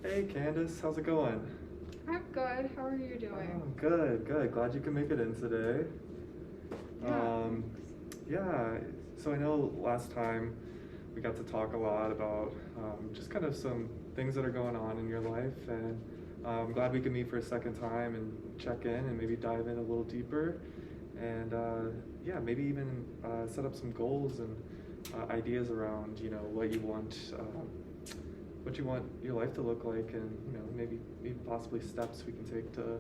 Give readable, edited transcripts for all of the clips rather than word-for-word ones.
Hey Candace, how's it going? I'm good. How are you doing? Oh, good, good. Glad you can make it in today. Yeah, Um, yeah, so I know last time we got to talk a lot about just kind of some things that are going on in your life, and I'm glad we could meet for a second time and check in and maybe dive in a little deeper, and yeah, maybe even set up some goals and ideas around what you want your life to look like, and maybe possibly steps we can take to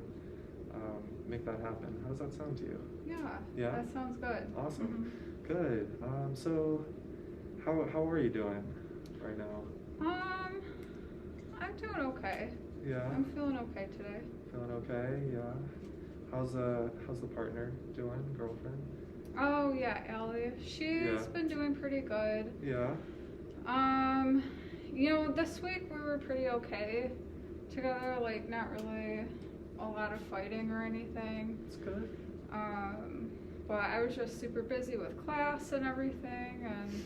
make that happen. How does that sound to you? yeah, Yeah? that sounds good. Awesome. Good. So how are you doing right now? I'm doing okay. Yeah? I'm feeling okay today. Feeling okay? Yeah. How's the partner doing, girlfriend? Oh yeah, Allie. She's been doing pretty good. Yeah. This week we were pretty okay together, like not really a lot of fighting or anything. That's good. But I was just super busy with class and everything, and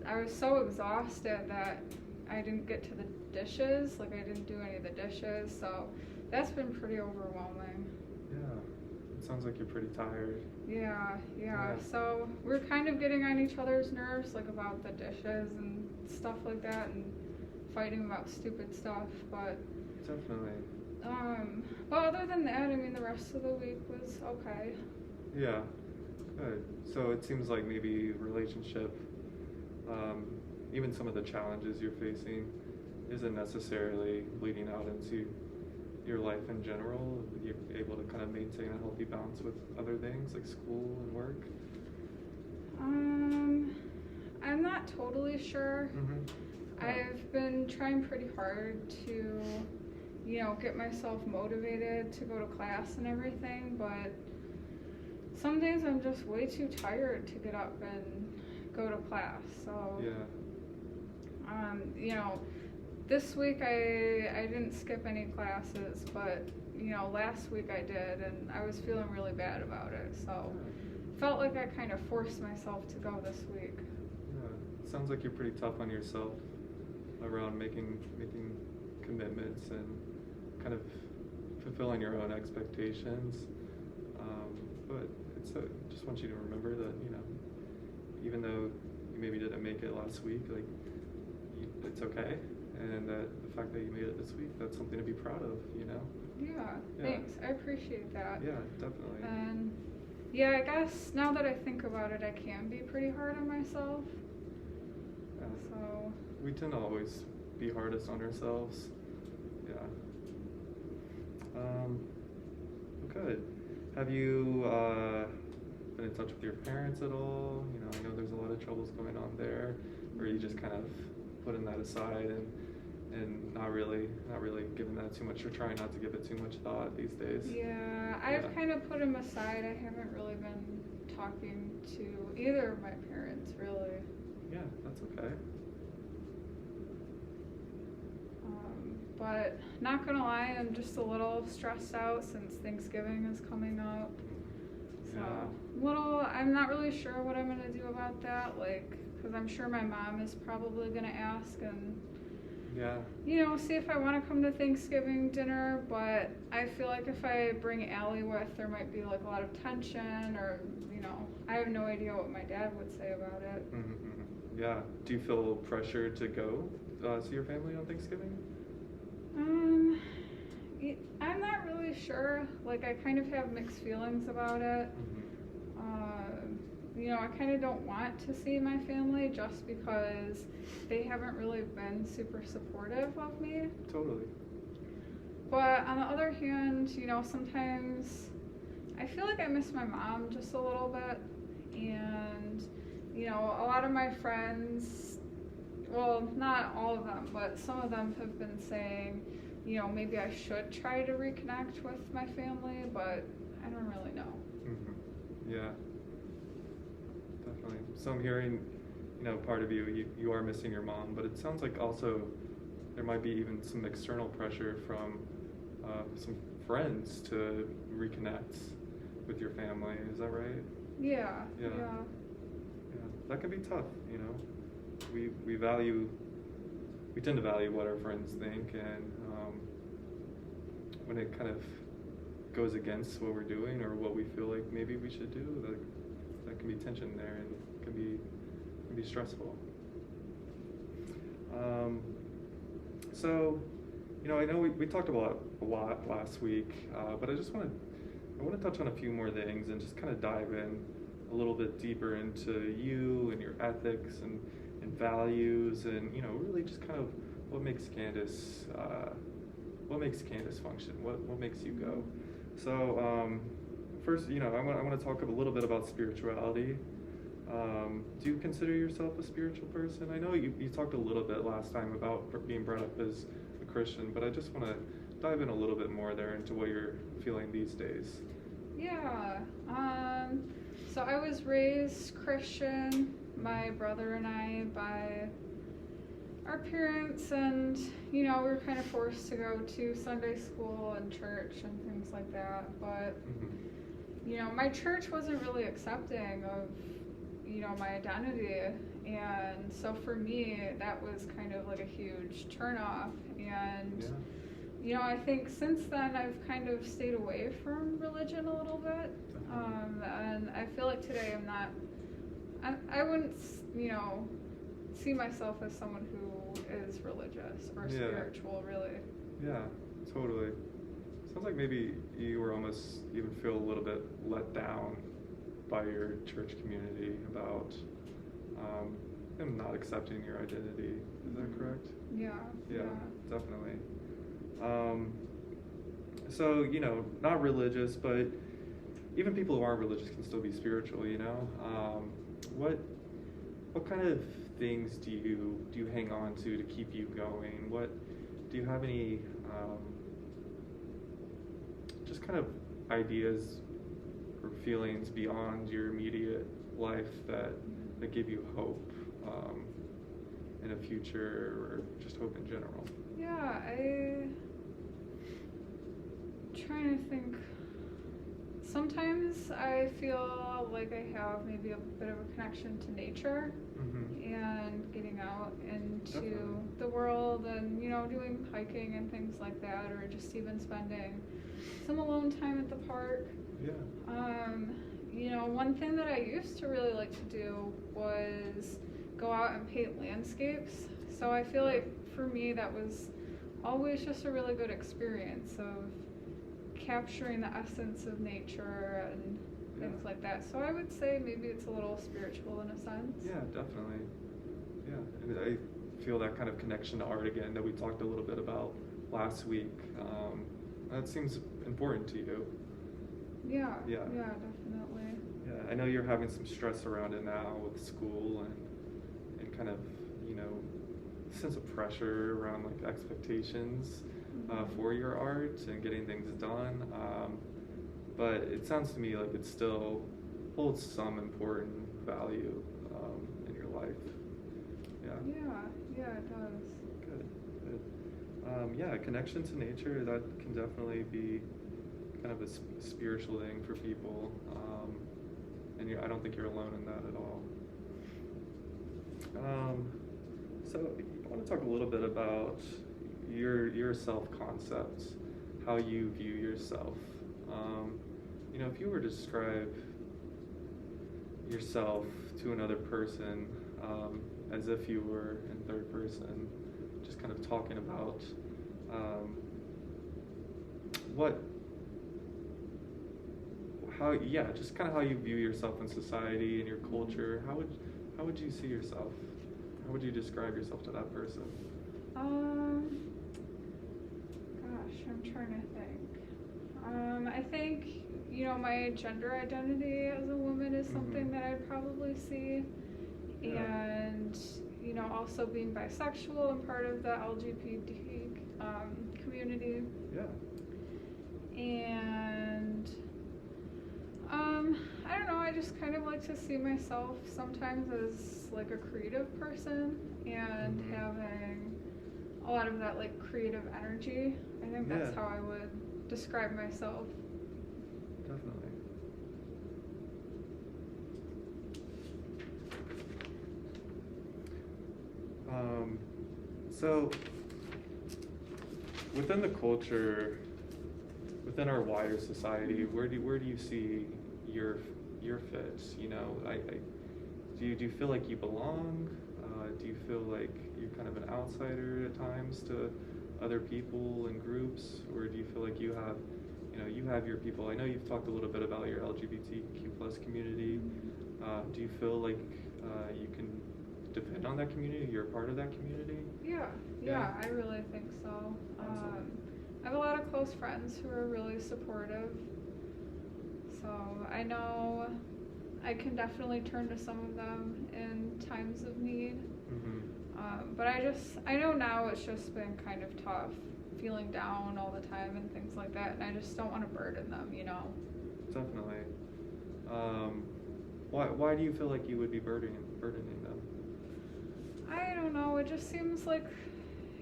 I was so exhausted that I didn't get to the dishes, like I didn't do any of the dishes, so that's been pretty overwhelming. Yeah. It sounds like you're pretty tired. Yeah. So we're kind of getting on each other's nerves, like about the dishes and stuff like that, and fighting about stupid stuff, but Definitely. but other than that, I mean, the rest of the week was okay. Yeah, good. So it seems like maybe relationship, even some of the challenges you're facing, isn't necessarily bleeding out into your life in general. You're able to kind of maintain a healthy balance with other things like school and work. I'm not totally sure. I've been trying pretty hard to, get myself motivated to go to class and everything, but some days I'm just way too tired to get up and go to class. So, this week I didn't skip any classes, but, last week I did, and I was feeling really bad about it. So, felt like I kind of forced myself to go this week. Yeah, it sounds like you're pretty tough on yourself around making commitments and kind of fulfilling your own expectations. But just want you to remember that even though you maybe didn't make it last week, it's okay, and that the fact that you made it this week, that's something to be proud of. Yeah, thanks. I appreciate that. Yeah, definitely. And yeah, I guess now that I think about it, I can be pretty hard on myself. Yeah. So We tend to always be hardest on ourselves. Yeah. Good. Have you been in touch with your parents at all? I know there's a lot of troubles going on there, or you just kind of putting that aside and not really giving that too much, or trying not to give it too much thought these days. Yeah, I've kind of put them aside. I haven't really been talking to either of my parents, really. Yeah, that's okay. But not gonna lie, I'm just a little stressed out since Thanksgiving is coming up. So I'm not really sure what I'm gonna do about that, because I'm sure my mom is probably gonna ask and see if I want to come to Thanksgiving dinner, but I feel like if I bring Allie with, there might be a lot of tension, or I have no idea what my dad would say about it. Yeah. Do you feel pressure to go see your family on Thanksgiving? I'm not really sure. I kind of have mixed feelings about it. I kind of don't want to see my family just because they haven't really been super supportive of me. Totally. But on the other hand, sometimes I feel like I miss my mom just a little bit. And, a lot of my friends, well, not all of them, but some of them have been saying, maybe I should try to reconnect with my family, but I don't really know. Yeah, definitely. So I'm hearing, part of you are missing your mom, but it sounds like also there might be even some external pressure from some friends to reconnect with your family. Is that right? Yeah. That can be tough. We tend to value what our friends think, and when it kind of goes against what we're doing or what we feel like maybe we should do, that can be tension there and can be stressful. So, I know we talked about a lot last week, but I want to touch on a few more things and just kind of dive in a little bit deeper into you and your ethics and values, and really just kind of what makes Candace function, what makes you go. So first, I want to talk a little bit about spirituality. Do you consider yourself a spiritual person? I know you talked a little bit last time about being brought up as a Christian, but I just want to dive in a little bit more there into what you're feeling these days. Yeah. So I was raised Christian, my brother and I, by our parents, and we were kind of forced to go to Sunday school and church and things like that. But my church wasn't really accepting of my identity, and so for me that was kind of like a huge turnoff. And I think since then I've kind of stayed away from religion a little bit, and I feel like today I wouldn't see myself as someone who is religious or spiritual, really. Yeah, totally. Sounds like maybe you were almost even feel a little bit let down by your church community about them not accepting your identity. Is that correct? Yeah. Definitely. So, not religious, but even people who aren't religious can still be spiritual, What kind of things do you hang on to keep you going? What do you have any just kind of ideas or feelings beyond your immediate life that give you hope in a future, or just hope in general? Yeah, I'm trying to think. Sometimes I feel like I have maybe a bit of a connection to nature, and getting out into the world and, doing hiking and things like that, or just even spending some alone time at the park. One thing that I used to really like to do was go out and paint landscapes. So I feel like for me that was always just a really good experience of capturing the essence of nature and things like that. So I would say maybe it's a little spiritual in a sense. Yeah, definitely. Yeah, and I feel that kind of connection to art again that we talked a little bit about last week. That seems important to you. Yeah, definitely. Yeah, I know you're having some stress around it now with school and kind of, sense of pressure around like expectations for your art and getting things done. But it sounds to me like it still holds some important value in your life. Yeah, it does. Good. Connection to nature, that can definitely be kind of a spiritual thing for people, and I don't think you're alone in that at all. So I want to talk a little bit about your self-concept, how you view yourself. If you were to describe yourself to another person as if you were in third person, just kind of talking about just kind of how you view yourself in society and your culture. How would you see yourself? How would you describe yourself to that person? Gosh, I'm trying to think. I think, my gender identity as a woman is something that I'd probably see. And, also being bisexual and part of the LGBT community. Yeah. And, I don't know, I just kind of like to see myself sometimes as like a creative person and having a lot of that like creative energy. I think that's how I would describe myself. Definitely. So, within the culture, within our wider society, where do you see your fit? You know, do you feel like you belong? Do you feel like you're kind of an outsider at times to other people and groups, or do you feel like you have your people? I know you've talked a little bit about your LGBTQ plus community. Do you feel like you can depend on that community? You're a part of that community? Yeah, I really think so. I have a lot of close friends who are really supportive, so I know I can definitely turn to some of them in times of need. But I know now it's just been kind of tough, feeling down all the time and things like that, and I just don't want to burden them, you know? Definitely. Why do you feel like you would be burdening them? I don't know, it just seems like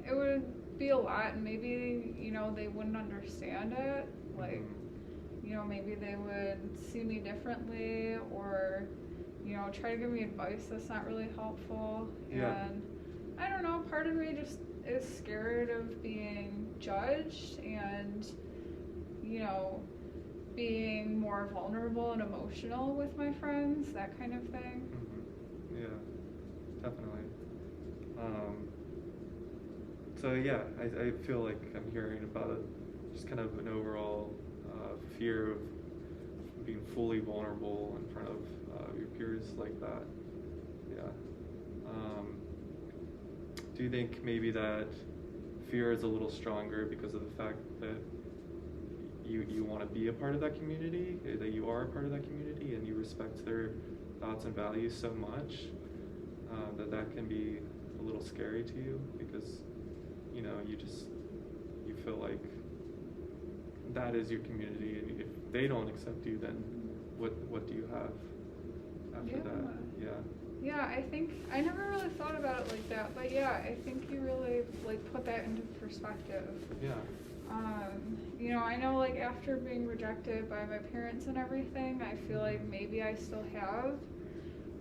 it would be a lot, and maybe, you know, they wouldn't understand it, like, you know, maybe they would see me differently, or, you know, try to give me advice that's not really helpful. Yeah. And I don't know, part of me just is scared of being judged and, you know, being more vulnerable and emotional with my friends, that kind of thing. Yeah, definitely. So yeah, I feel like I'm hearing about just kind of an overall fear of being fully vulnerable in front of your peers like that. Yeah. Do you think maybe that fear is a little stronger because of the fact that you want to be a part of that community, that you are a part of that community, and you respect their thoughts and values so much that can be a little scary to you, because you know you feel like that is your community, and if they don't accept you, then what do you have after that? Yeah, I think I never really thought about it like that, but yeah, I think you really like put that into perspective. Yeah. You know, I know like after being rejected by my parents and everything, I feel like maybe I still have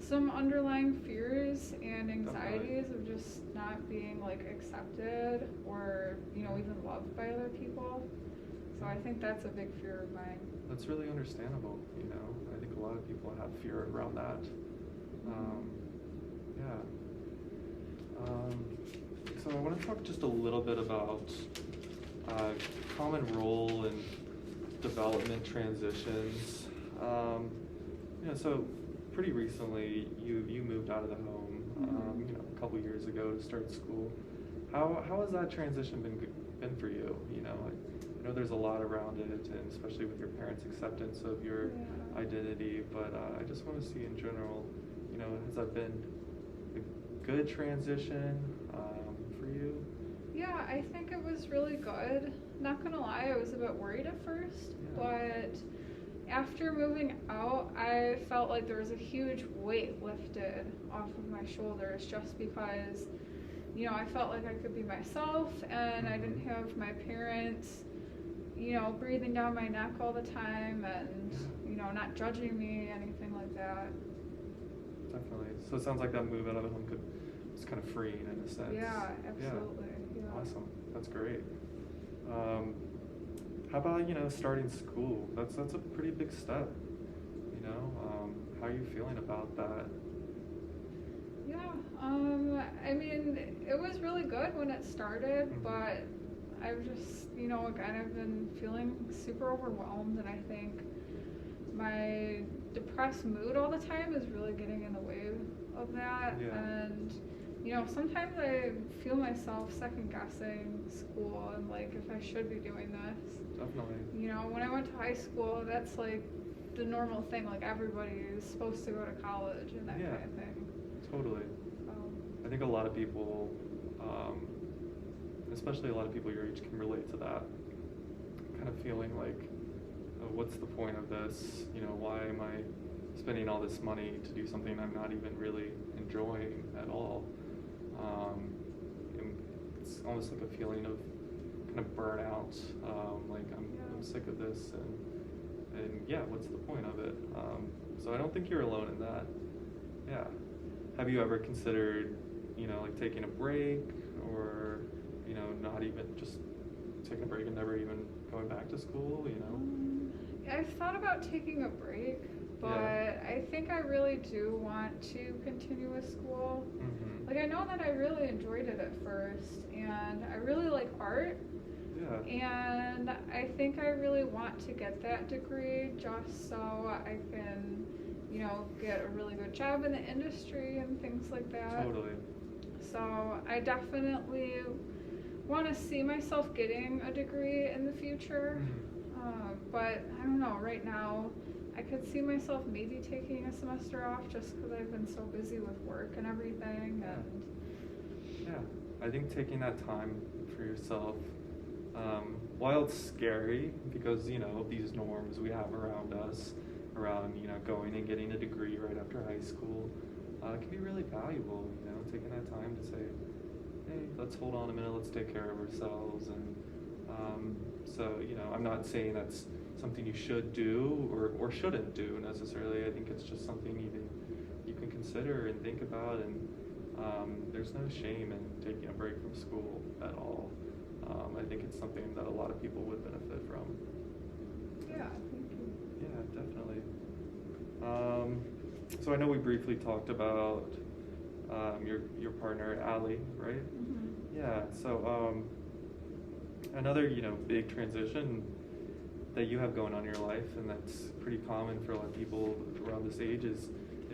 some underlying fears and anxieties of just not being like accepted or, you know, even loved by other people. So I think that's a big fear of mine. That's really understandable, you know. I think a lot of people have fear around that. So I want to talk just a little bit about common role in development transitions. So pretty recently you moved out of the home, a couple years ago to start school. How has that transition been for you? You know, I know there's a lot around it, and especially with your parents' acceptance of your identity, but I just want to see in general, you know, has that been a good transition for you? Yeah, I think it was really good. Not gonna lie, I was a bit worried at first, but after moving out, I felt like there was a huge weight lifted off of my shoulders, just because, you know, I felt like I could be myself, and I didn't have my parents, you know, breathing down my neck all the time, and, you know, not judging me, anything like that. Definitely. So it sounds like that move out of the home was kind of freeing in a sense. Yeah, absolutely. Yeah. Awesome. That's great. How about, you know, starting school? That's a pretty big step, you know? How are you feeling about that? Yeah, I mean, it was really good when it started, but I've just, you know, kind of been feeling super overwhelmed, and I think my depressed mood all the time is really getting in the way of that. And, you know, sometimes I feel myself second guessing school and like if I should be doing this. Definitely. You know, when I went to high school, that's like the normal thing, like everybody is supposed to go to college and that kind of thing. Totally. I think a lot of people, especially a lot of people your age, can relate to that kind of feeling like, what's the point of this? You know, why am I spending all this money to do something I'm not even really enjoying at all? And it's almost like a feeling of kind of burnout, like I'm sick of this, and what's the point of it? So I don't think you're alone in that. Yeah. Have you ever considered, you know, like taking a break or just taking a break and never even going back to school, you know? I've thought about taking a break, but I think I really do want to continue with school. Mm-hmm. Like, I know that I really enjoyed it at first, and I really like art. Yeah. And I think I really want to get that degree just so I can, you know, get a really good job in the industry and things like that. Totally. So I definitely want to see myself getting a degree in the future. Mm-hmm. But I don't know, right now I could see myself maybe taking a semester off just because I've been so busy with work and everything. And yeah, I think taking that time for yourself, while it's scary because, you know, these norms we have around us, around, you know, going and getting a degree right after high school, can be really valuable, you know, taking that time to say, hey, let's hold on a minute, let's take care of ourselves. And so, you know, I'm not saying that's something you should do or shouldn't do necessarily. I think it's just something you can consider and think about, and there's no shame in taking a break from school at all. I think it's something that a lot of people would benefit from. yeah, thank you. Yeah, definitely. So I know we briefly talked about your partner, Allie, right? Mm-hmm. Yeah, so another, you know, big transition that you have going on in your life, and that's pretty common for a lot of people around this age, is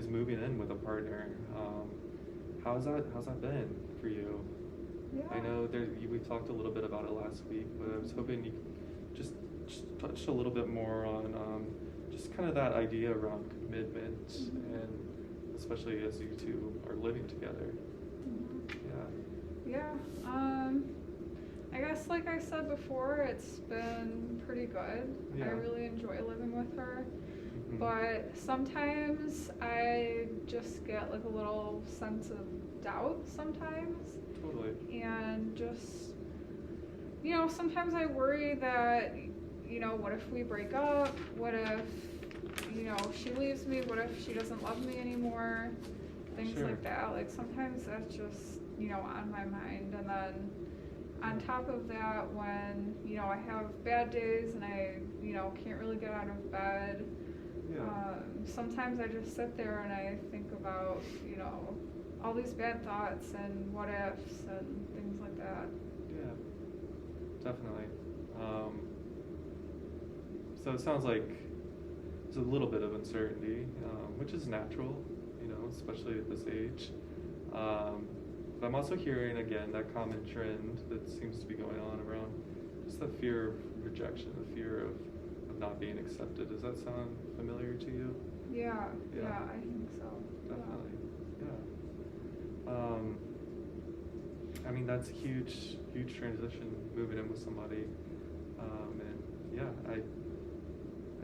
moving in with a partner. How's that been for you? Yeah. I know we talked a little bit about it last week, but I was hoping you could just touch a little bit more on just kind of that idea around commitment, Mm-hmm. and especially as you two are living together. Mm-hmm. Yeah. Yeah. I guess, like I said before, it's been pretty good. Yeah. I really enjoy living with her. Mm-hmm. But sometimes I just get like a little sense of doubt sometimes. Totally. And just, you know, sometimes I worry that, you know, what if we break up? What if, you know, she leaves me? What if she doesn't love me anymore? Things Sure. like that. Like, sometimes that's just, you know, on my mind. And then on top of that, when, you know, I have bad days and I, you know, can't really get out of bed, sometimes I just sit there and I think about, you know, all these bad thoughts and what ifs and things like that. Yeah, definitely. So it sounds like there's a little bit of uncertainty, which is natural, you know, especially at this age. But I'm also hearing, again, that common trend that seems to be going on around just the fear of rejection, the fear of not being accepted. Does that sound familiar to you? Yeah, Yeah. I think so. Definitely, yeah. I mean, that's a huge transition, moving in with somebody. And yeah, I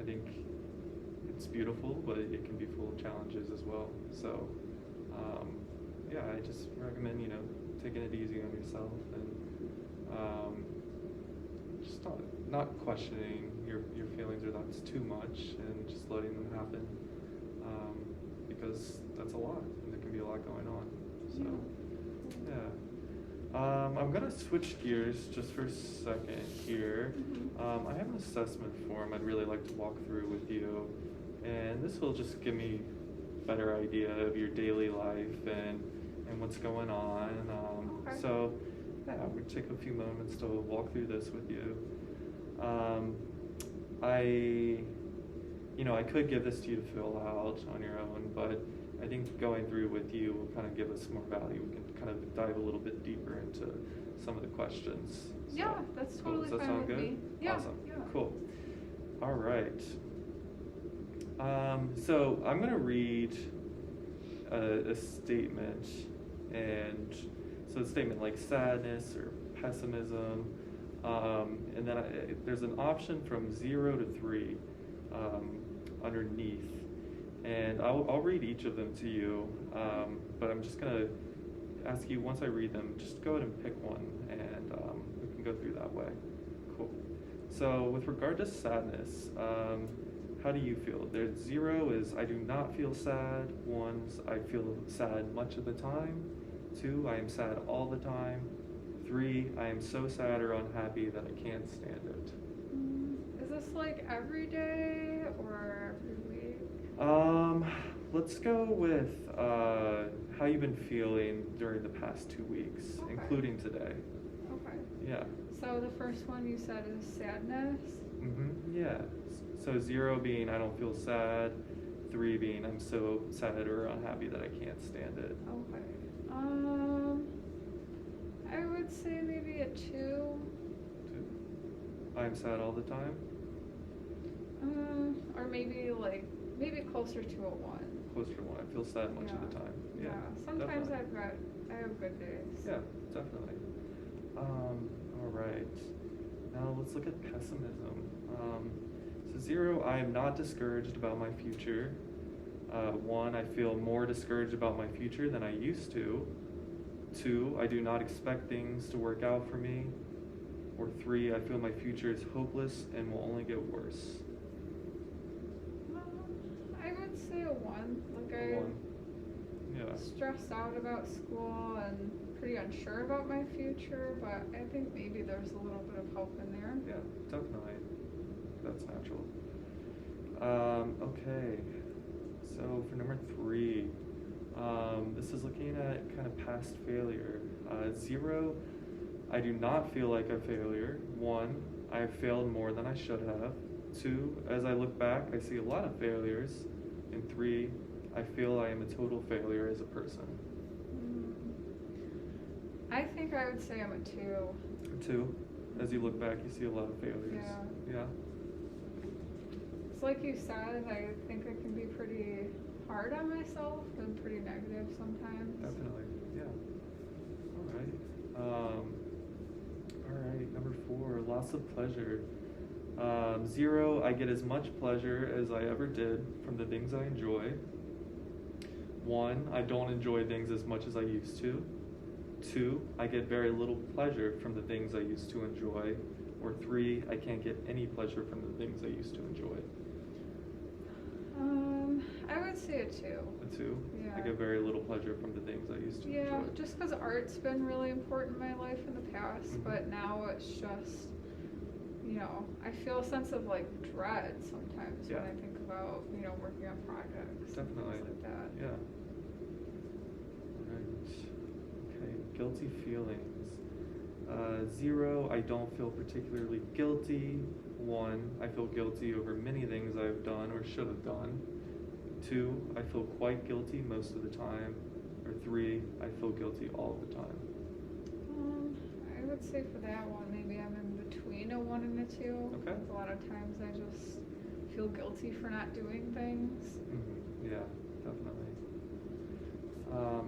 think it's beautiful, but it can be full of challenges as well. So, yeah, I just recommend, you know, taking it easy on yourself, and just not questioning your feelings or thoughts too much, and just letting them happen, because that's a lot, and there can be a lot going on. So, yeah. I'm gonna switch gears just for a second here. Mm-hmm. I have an assessment form I'd really like to walk through with you, and this will just give me a better idea of your daily life and what's going on. Okay. So, yeah, we'll take a few moments to walk through this with you. I could give this to you to fill out on your own, but I think going through with you will kind of give us more value. We can kind of dive a little bit deeper into some of the questions. So, Yeah, that's totally cool. Does that fine sound with good? me. Yeah, Awesome. yeah. Cool. All right. So I'm going to read a statement, and so a statement like sadness or pessimism, and then there's an option from 0 to 3 underneath, and I'll read each of them to you, but I'm just going to ask you, once I read them, just go ahead and pick one, and we can go through that way. Cool. So with regard to sadness, how do you feel? There's 0 is I do not feel sad. 1's I feel sad much of the time. 2, I am sad all the time. 3, I am so sad or unhappy that I can't stand it. Is this like every day or every week? Let's go with how you've been feeling during the past 2 weeks, Okay. including today. Okay. Yeah. So the first one you said is sadness. Yeah. So 0 being I don't feel sad, 3 being I'm so sad or unhappy that I can't stand it. Okay. I would say maybe a 2. 2. I'm sad all the time. Or maybe closer to a 1. Closer to 1. I feel sad much of the time. Yeah. Sometimes definitely. I have good days. Yeah, definitely. All right. Now let's look at pessimism. So 0, I am not discouraged about my future. 1, I feel more discouraged about my future than I used to. 2, I do not expect things to work out for me. Or 3, I feel my future is hopeless and will only get worse. I would say a 1. Like A 1. I'm Yeah. stressed out about school and pretty unsure about my future, but I think maybe there's a little bit of hope in there. Yeah, definitely. That's natural. Okay. So for number 3, this is looking at kind of past failure. 0, I do not feel like a failure. 1, I have failed more than I should have. 2, as I look back, I see a lot of failures. And 3, I feel I am a total failure as a person. I think I would say I'm a 2. 2, as you look back, you see a lot of failures. Yeah. It's like you said, I think I can be pretty hard on myself and pretty negative sometimes. Definitely, yeah. All right, number 4, loss of pleasure. 0, I get as much pleasure as I ever did from the things I enjoy. 1, I don't enjoy things as much as I used to. 2, I get very little pleasure from the things I used to enjoy. Or 3, I can't get any pleasure from the things I used to enjoy. I would say a 2. A 2? Yeah. I get very little pleasure from the things I used to enjoy. Yeah, just because art's been really important in my life in the past, Mhm. but now it's just, I feel a sense of like dread sometimes when Yeah. I think about, working on projects Definitely. and things like that. Yeah. Right. Okay, guilty feelings. 0, I don't feel particularly guilty. 1, I feel guilty over many things I've done or should have done. 2, I feel quite guilty most of the time. Or 3, I feel guilty all the time. I would say for that one, maybe I'm in between a 1 and a 2. Okay. A lot of times I just feel guilty for not doing things. Yeah, definitely. All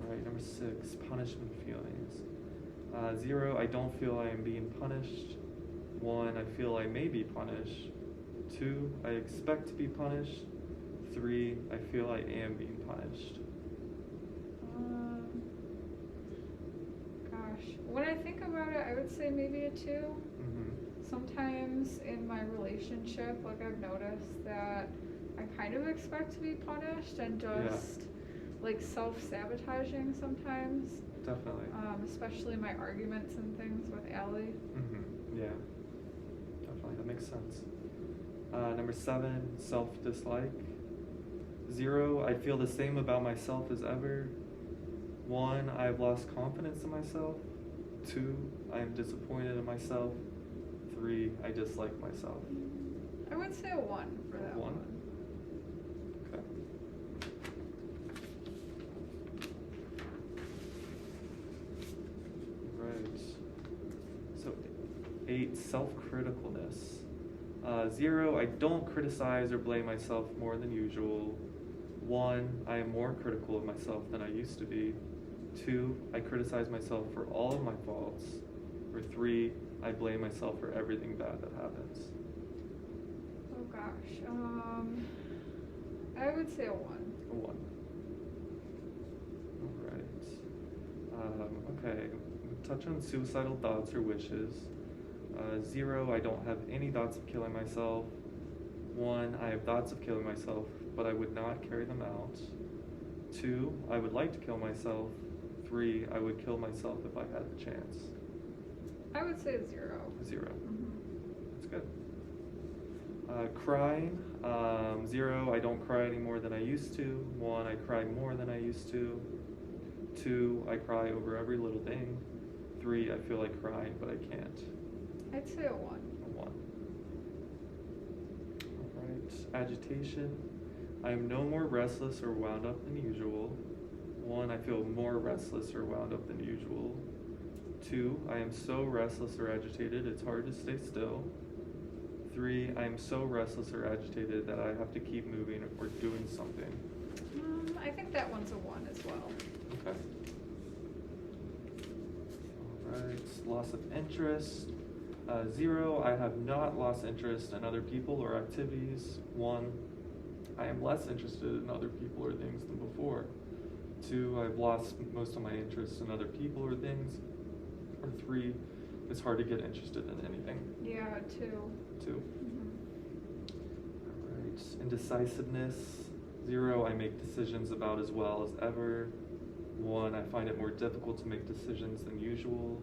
right, number 6, punishment feelings. 0, I don't feel I am being punished. 1, I feel I may be punished. 2, I expect to be punished. 3, I feel I am being punished. When I think about it, I would say maybe a 2. Sometimes in my relationship, like I've noticed that I kind of expect to be punished and just like self-sabotaging sometimes. Definitely. Especially my arguments and things with Allie. Yeah, definitely, that makes sense. Number 7, self-dislike. 0, I feel the same about myself as ever. 1, I've lost confidence in myself. 2, I am disappointed in myself. 3, I dislike myself. I would say a 1 for that 1? one. Okay. Right. So 8, self-criticalness. 0, I don't criticize or blame myself more than usual. 1, I am more critical of myself than I used to be. 2, I criticize myself for all of my faults. Or 3, I blame myself for everything bad that happens. Oh gosh. I would say a 1. A 1. Alright. Okay. Touch on suicidal thoughts or wishes. 0, I don't have any thoughts of killing myself. 1, I have thoughts of killing myself, but I would not carry them out. 2, I would like to kill myself. 3, I would kill myself if I had the chance. I would say 0. 0. Mm-hmm. That's good. Crying, 0, I don't cry any more than I used to. 1, I cry more than I used to. 2, I cry over every little thing. 3, I feel like crying, but I can't. I'd say a 1. A 1. All right. Agitation, I am no more restless or wound up than usual. 1, I feel more restless or wound up than usual. 2, I am so restless or agitated it's hard to stay still. 3, I am so restless or agitated that I have to keep moving or doing something. I think that one's a 1 as well. Okay. Alright, loss of interest. 0, I have not lost interest in other people or activities. 1, I am less interested in other people or things than before. 2, I've lost most of my interest in other people or things. Or 3, it's hard to get interested in anything. Yeah, 2. 2. Mm-hmm. Alright, indecisiveness. 0, I make decisions about as well as ever. 1, I find it more difficult to make decisions than usual.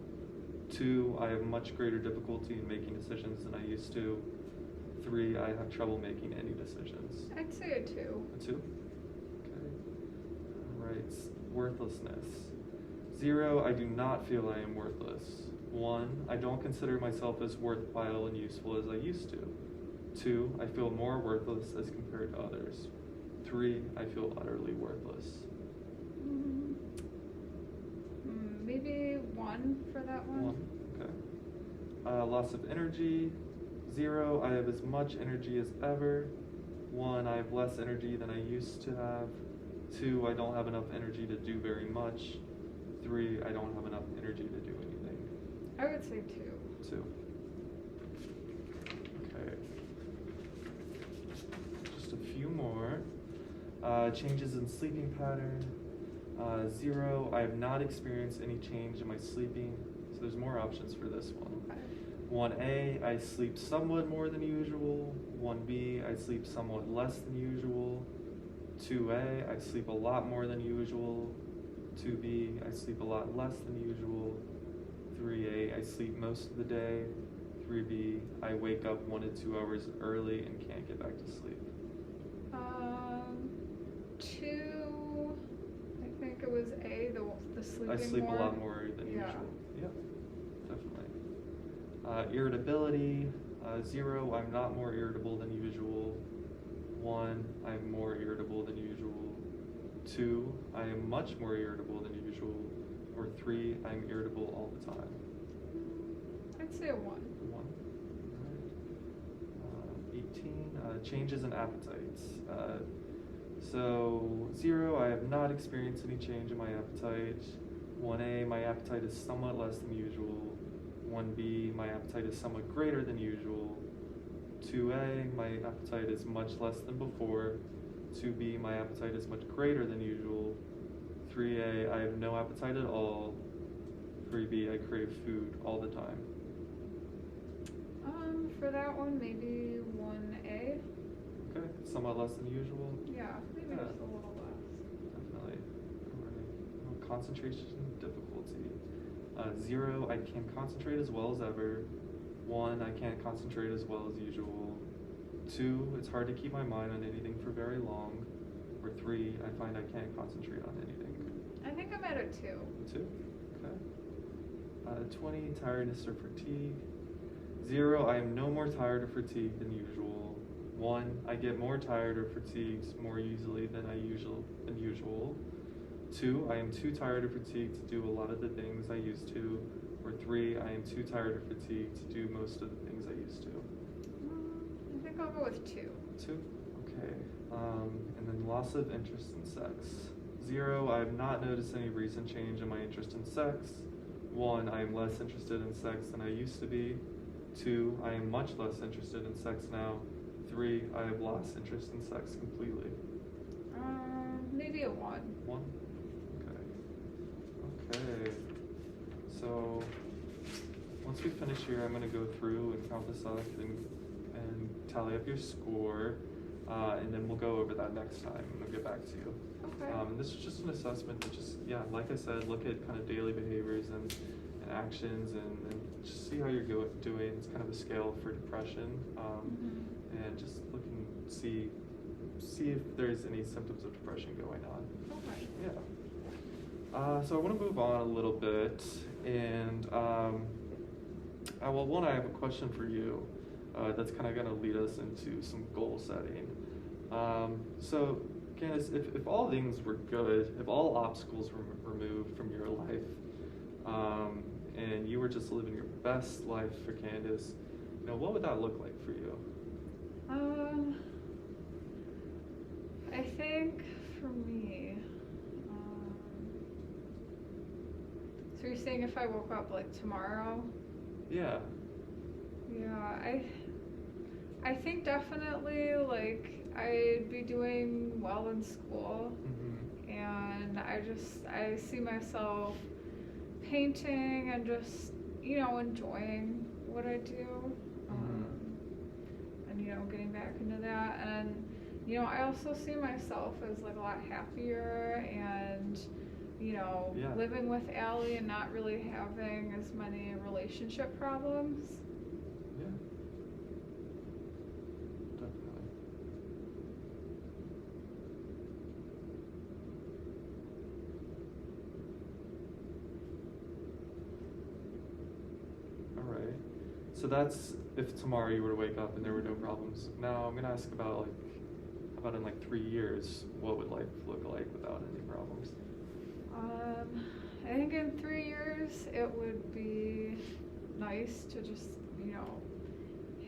2, I have much greater difficulty in making decisions than I used to. 3, I have trouble making any decisions. I'd say a 2. A 2? Okay. Alright, worthlessness. 0, I do not feel I am worthless. 1, I don't consider myself as worthwhile and useful as I used to. 2, I feel more worthless as compared to others. 3, I feel utterly worthless. Maybe 1 for that one. 1, okay. Loss of energy. 0, I have as much energy as ever. 1, I have less energy than I used to have. 2, I don't have enough energy to do very much. 3, I don't have enough energy to do anything. I would say 2. 2. Okay. Just a few more. Changes in sleeping pattern. 0, I have not experienced any change in my sleeping. So there's more options for this one. Okay. 1A, I sleep somewhat more than usual. 1B, I sleep somewhat less than usual. 2A, I sleep a lot more than usual. 2B, I sleep a lot less than usual. 3A, I sleep most of the day. 3B, I wake up 1 to 2 hours early and can't get back to sleep. 2, I think it was A, the sleeping more. I sleep a lot more than usual. Yep, definitely. Irritability, 0, I'm not more irritable than usual. 1, I'm more irritable than usual. 2, I am much more irritable than usual. Or 3, I'm irritable all the time. I'd say a 1. 1. Right. 18, changes in appetites. So 0, I have not experienced any change in my appetite. 1A, my appetite is somewhat less than usual. 1B, my appetite is somewhat greater than usual. 2A, my appetite is much less than before. 2B, my appetite is much greater than usual. 3A, I have no appetite at all. 3B, I crave food all the time. For that one, maybe 1A. Okay, somewhat less than usual. Yeah, maybe Yeah. just a little less. Definitely. Alright. Concentration difficulty. 0, I can concentrate as well as ever. 1, I can't concentrate as well as usual. 2, it's hard to keep my mind on anything for very long. Or 3, I find I can't concentrate on anything. I think I'm at a 2. 2? Okay. 20, tiredness or fatigue. 0, I am no more tired or fatigued than usual. 1, I get more tired or fatigued more easily than usual. 2, I am too tired or fatigued to do a lot of the things I used to. Or 3, I am too tired or fatigued to do most of the things I used to. I think I'll go with 2. 2? Okay. And then loss of interest in sex. 0, I have not noticed any recent change in my interest in sex. 1, I am less interested in sex than I used to be. 2, I am much less interested in sex now. 3, I have lost interest in sex completely. Maybe a 1. 1? Okay. Okay. So, once we finish here, I'm going to go through and count this up and tally up your score, and then we'll go over that next time, and I'll get back to you. Okay. And this is just an assessment to just, yeah, like I said, look at kind of daily behaviors and actions, and just see how you're doing. It's kind of a scale for depression, and just looking, see if there's any symptoms of depression going on. Okay. Yeah. So I want to move on a little bit, and well, one, I have a question for you that's kind of going to lead us into some goal setting. So, Candace, if all things were good, if all obstacles were removed from your life, and you were just living your best life for Candace, what would that look like for you? I think for me, so you're saying if I woke up like tomorrow? Yeah. Yeah, I think definitely like I'd be doing well in school, and I see myself painting and just enjoying what I do, and getting back into that, and I also see myself as like a lot happier and living with Allie and not really having as many relationship problems. Yeah, definitely. All right. So that's if tomorrow you were to wake up and there were no problems. Now I'm gonna ask about how about in 3 years, what would life look like without any problems? I think in 3 years it would be nice to just,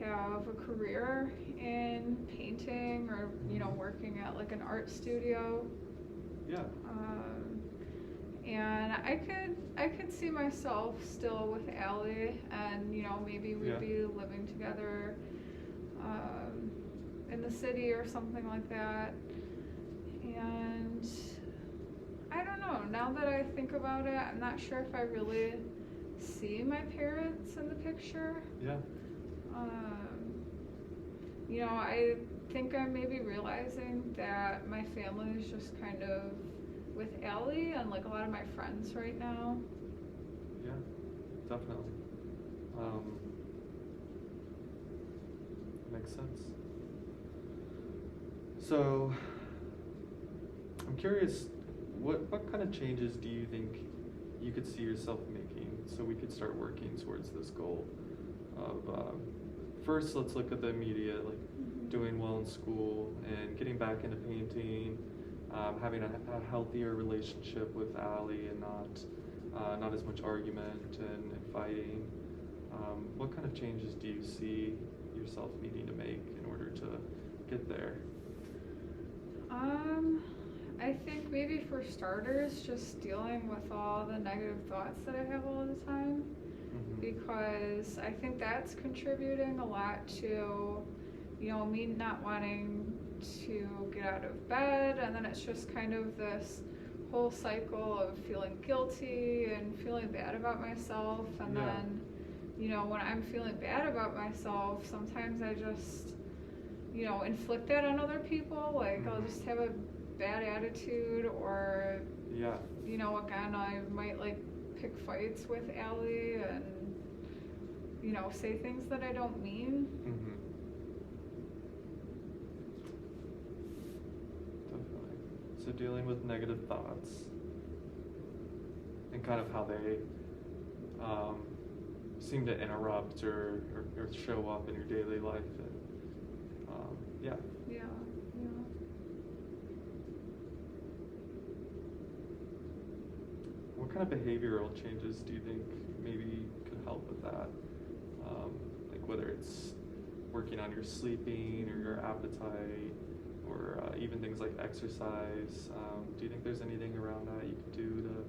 have a career in painting or, working at like an art studio. Yeah. And I could see myself still with Allie, and maybe we'd be living together in the city or something like that. And I don't know, now that I think about it, I'm not sure if I really see my parents in the picture. Yeah. I think I'm maybe realizing that my family is just kind of with Allie and like a lot of my friends right now. Yeah, definitely. Makes sense. So, I'm curious, what kind of changes do you think you could see yourself making so we could start working towards this goal of, first let's look at the immediate, like doing well in school and getting back into painting, having a healthier relationship with Allie and not as much argument and fighting. What kind of changes do you see yourself needing to make in order to get there? I think maybe for starters, just dealing with all the negative thoughts that I have all the time, because I think that's contributing a lot to, me not wanting to get out of bed, and then it's just kind of this whole cycle of feeling guilty and feeling bad about myself, and then, when I'm feeling bad about myself, sometimes I just, inflict that on other people, like I'll just have a bad attitude, or again, I might like pick fights with Allie and say things that I don't mean. Definitely. So dealing with negative thoughts and kind of how they seem to interrupt or show up in your daily life, and yeah. What kind of behavioral changes do you think maybe could help with that? Like whether it's working on your sleeping or your appetite, or even things like exercise. Do you think there's anything around that you could do to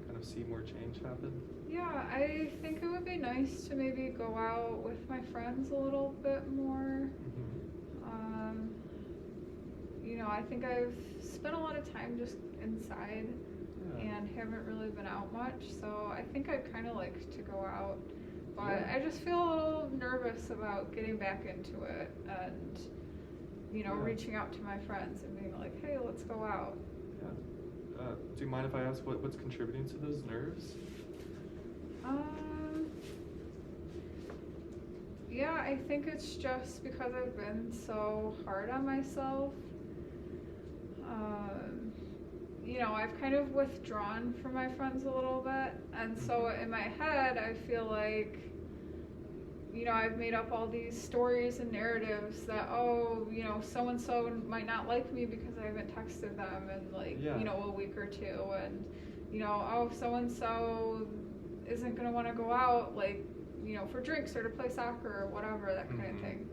kind of see more change happen? Yeah, I think it would be nice to maybe go out with my friends a little bit more. I think I've spent a lot of time just inside and haven't really been out much, so I think I'd kind of like to go out, but I just feel a little nervous about getting back into it and reaching out to my friends and being like, hey, let's go out. Do you mind if I ask what's contributing to those nerves? Yeah, I think it's just because I've been so hard on myself. I've kind of withdrawn from my friends a little bit, and so in my head, I feel like, I've made up all these stories and narratives that, so-and-so might not like me because I haven't texted them in a week or two, and, so-and-so isn't going to want to go out, for drinks or to play soccer or whatever, that kind of thing.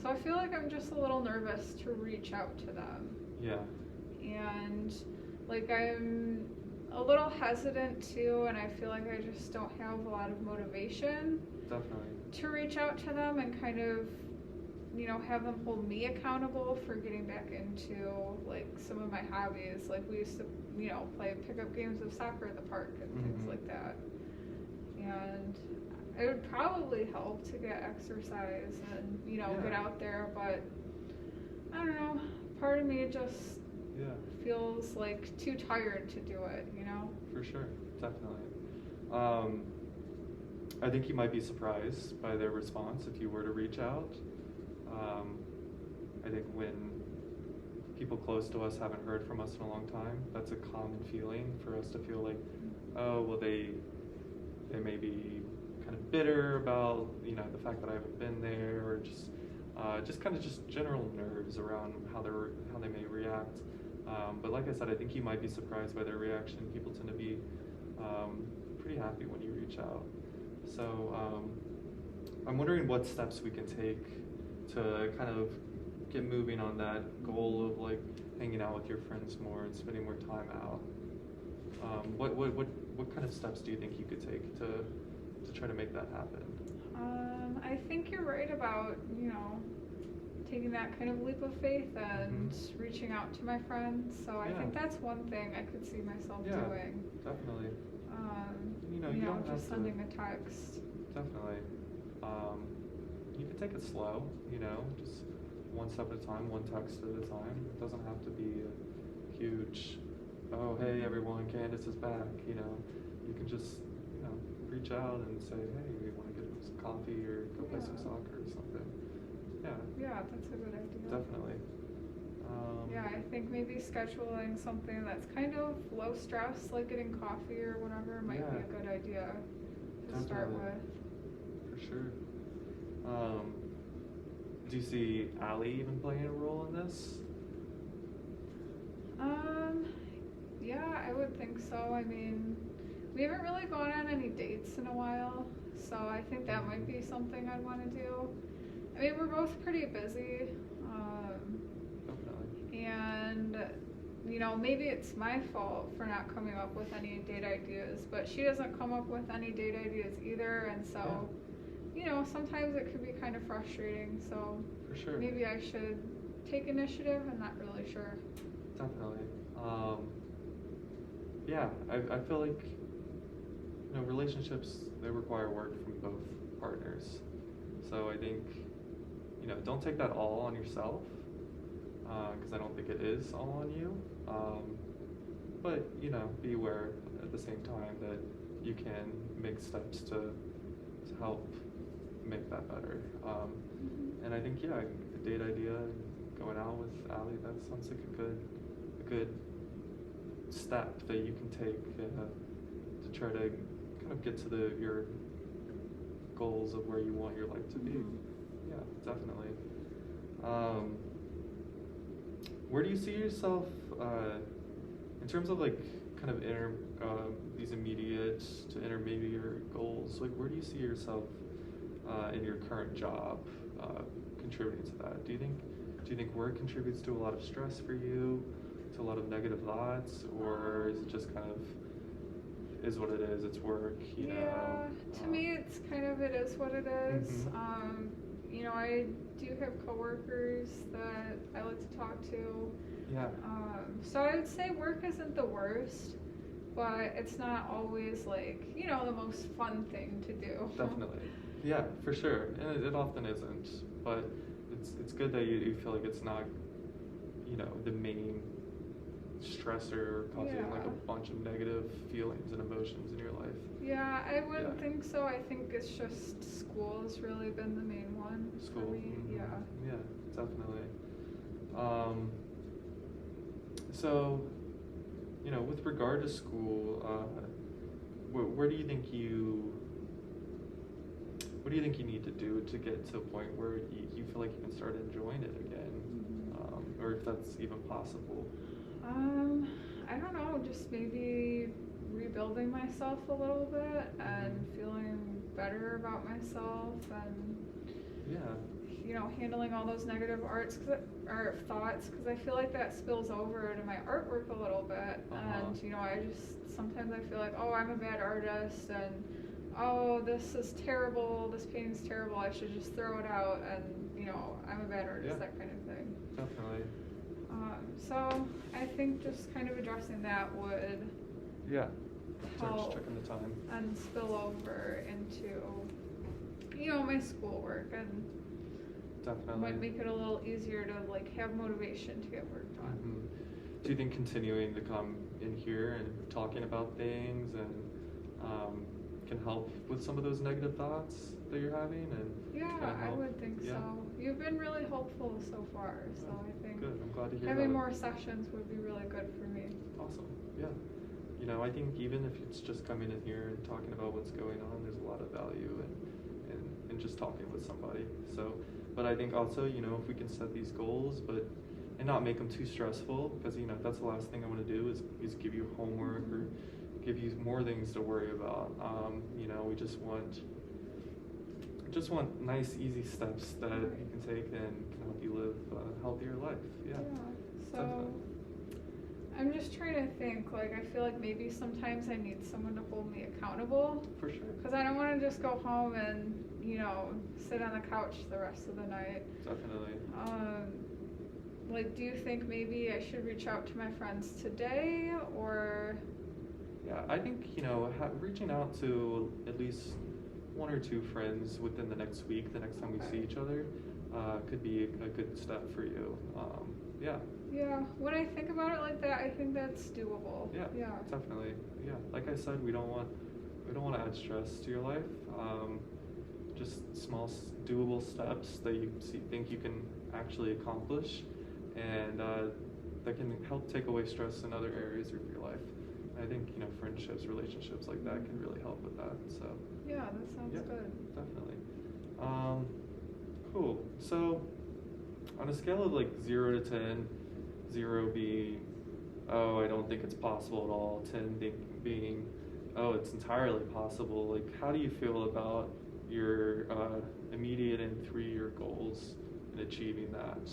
So I feel like I'm just a little nervous to reach out to them. Yeah. And, I'm a little hesitant too, and I feel like I just don't have a lot of motivation. Definitely. To reach out to them and kind of, have them hold me accountable for getting back into, some of my hobbies. We used to, play pickup games of soccer at the park and things like that. And it would probably help to get exercise and, get out there, but I don't know, part of me just feels too tired to do it, For sure, definitely. I think you might be surprised by their response if you were to reach out. I think when people close to us haven't heard from us in a long time, that's a common feeling for us to feel like, oh, well, they may be kind of bitter about, the fact that I haven't been there, or just kind of general nerves around how they may react. But like I said, I think you might be surprised by their reaction. People tend to be pretty happy when you reach out. So I'm wondering what steps we can take to kind of get moving on that goal of hanging out with your friends more and spending more time out. What kind of steps do you think you could take to try to make that happen? I think you're right about, taking that kind of leap of faith and reaching out to my friends. So I think that's one thing I could see myself doing. Definitely. You don't just sending a text. Definitely. You can take it slow, just one step at a time, one text at a time. It doesn't have to be a huge, oh, hey, everyone, Candace is back, You can just, reach out and say, hey, we want to get some coffee or go play some soccer or something. Yeah, that's a good idea. Definitely. I think maybe scheduling something that's kind of low stress, like getting coffee or whatever, might be a good idea to start with. For sure. Do you see Allie even playing a role in this? Yeah, I would think so. I mean, we haven't really gone on any dates in a while, so I think that might be something I'd want to do. I mean, we're both pretty busy, and, maybe it's my fault for not coming up with any date ideas, but she doesn't come up with any date ideas either, and so, sometimes it could be kind of frustrating, so for sure. Maybe I should take initiative. I'm not really sure. Definitely. I feel like, relationships, they require work from both partners. So I think, don't take that all on yourself, because I don't think it is all on you. But, be aware at the same time that you can make steps to help make that better. And I think, the date idea, going out with Allie, that sounds like a good step that you can take to try to kind of get to your goals of where you want your life to be. Yeah, definitely. Where do you see yourself in terms of kind of these immediate to intermediate goals? Where do you see yourself in your current job contributing to that? Do you think work contributes to a lot of stress for you, to a lot of negative thoughts, or is it just kind of is what it is? It's work, to me, it's kind of it is what it is. I do have coworkers that I like to talk to. Yeah. So I would say work isn't the worst, but it's not always the most fun thing to do. Definitely. Yeah, for sure. And it often isn't, but it's good that you feel like it's not, the main stressor causing like a bunch of negative feelings and emotions in your life. Yeah, I wouldn't think so. I think it's just school has really been the main one School. for me. Mm-hmm. Yeah. Yeah, definitely. So, with regard to school, what do you think you need to do to get to a point where you feel like you can start enjoying it again, or if that's even possible? I don't know, just maybe rebuilding myself a little bit and feeling better about myself and handling all those negative thoughts, because I feel like that spills over to my artwork a little bit. And I just sometimes I feel like, oh, I'm a bad artist, and oh, this is terrible, this painting's terrible, I should just throw it out, and I'm a bad artist, that kind of thing. Definitely. So I think just kind of addressing that would help checking the time and spill over into my schoolwork, and definitely might make it a little easier to have motivation to get work done. Mm-hmm. Do you think continuing to come in here and talking about things and can help with some of those negative thoughts that you're having? And I would think so. You've been really helpful so far, so I think good. I'm glad to hear having more sessions would be really good for me. Awesome. Yeah. I think even if it's just coming in here and talking about what's going on, there's a lot of value in just talking with somebody. So, but I think also, if we can set these goals, and not make them too stressful, because that's the last thing I want to do is give you homework or give you more things to worry about. We just want nice, easy steps that you can take and can help you live a healthier life. Yeah. So definitely. I'm just trying to think, I feel like maybe sometimes I need someone to hold me accountable. For sure. Because I don't want to just go home and, sit on the couch the rest of the night. Definitely. Do you think maybe I should reach out to my friends today, or? Yeah, I think, reaching out to at least one or two friends within the next week, the next time we see each other, could be a good step for you. Yeah, when I think about it like that, I think that's doable. Yeah, definitely. Yeah, like I said, we don't want to add stress to your life. Just small, doable steps that you think you can actually accomplish, and that can help take away stress in other areas of your life. I think friendships, relationships like that can really help with that. So yeah, that sounds good. Definitely. Cool. So on a scale of 0 to 10, 0 being, oh, I don't think it's possible at all, 10 being, oh, it's entirely possible, how do you feel about your immediate and 3-year goals and achieving that?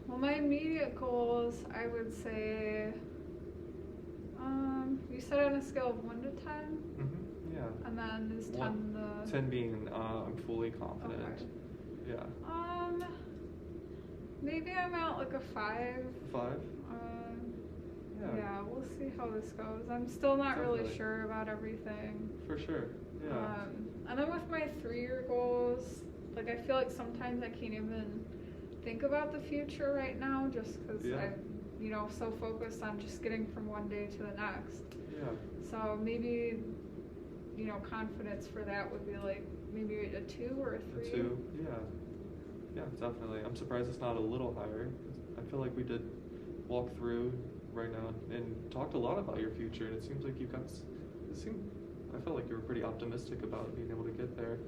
Well, my immediate goals, I would say, you said on a scale of 1 to 10? Mm-hmm, yeah. And then is 10 the... 10 being, I'm fully confident. Okay. Yeah. Maybe I'm at a 5. 5? Yeah, we'll see how this goes. I'm still not Definitely. really sure about everything. For sure, yeah. And then with my 3-year goals, I feel like sometimes I can't even think about the future right now, just because I'm, so focused on just getting from one day to the next. Yeah. So maybe, confidence for that would be maybe a 2 or a 3. A 2, yeah. Yeah, definitely. I'm surprised it's not a little higher. I feel like we did walk through right now and talked a lot about your future, and it seems like I felt like you were pretty optimistic about being able to get there.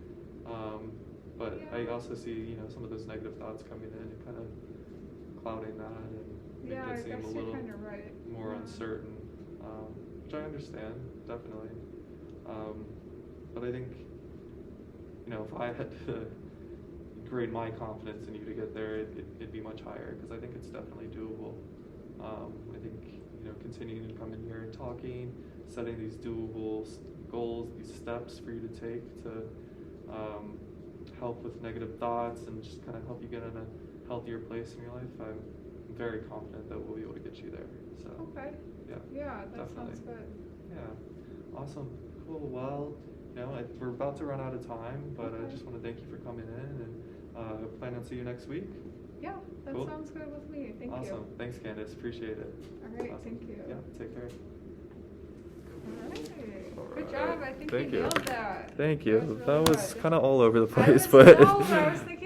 But I also see, some of those negative thoughts coming in and kind of clouding that and making it seem a little more uncertain, which I understand, definitely. But I think, if I had to grade my confidence in you to get there, it'd be much higher, because I think it's definitely doable. I think, continuing to come in here and talking, setting these doable goals, these steps for you to take to help with negative thoughts and just kind of help you get in a healthier place in your life, I'm very confident that we'll be able to get you there. So okay. Yeah, that definitely. sounds good. Yeah, awesome, cool. Well, we're about to run out of time, but I just want to thank you for coming in, and plan on seeing you next week. Yeah, that Cool. sounds good with me. Thank you. Awesome. Thanks, Candace. Appreciate it. All right, Awesome. thank you. Yeah, take care. All right. All Good right. job. I think Thank you you. nailed that. Thank you. That was That really was good. kind of all over the I place, was, but no, but I was thinking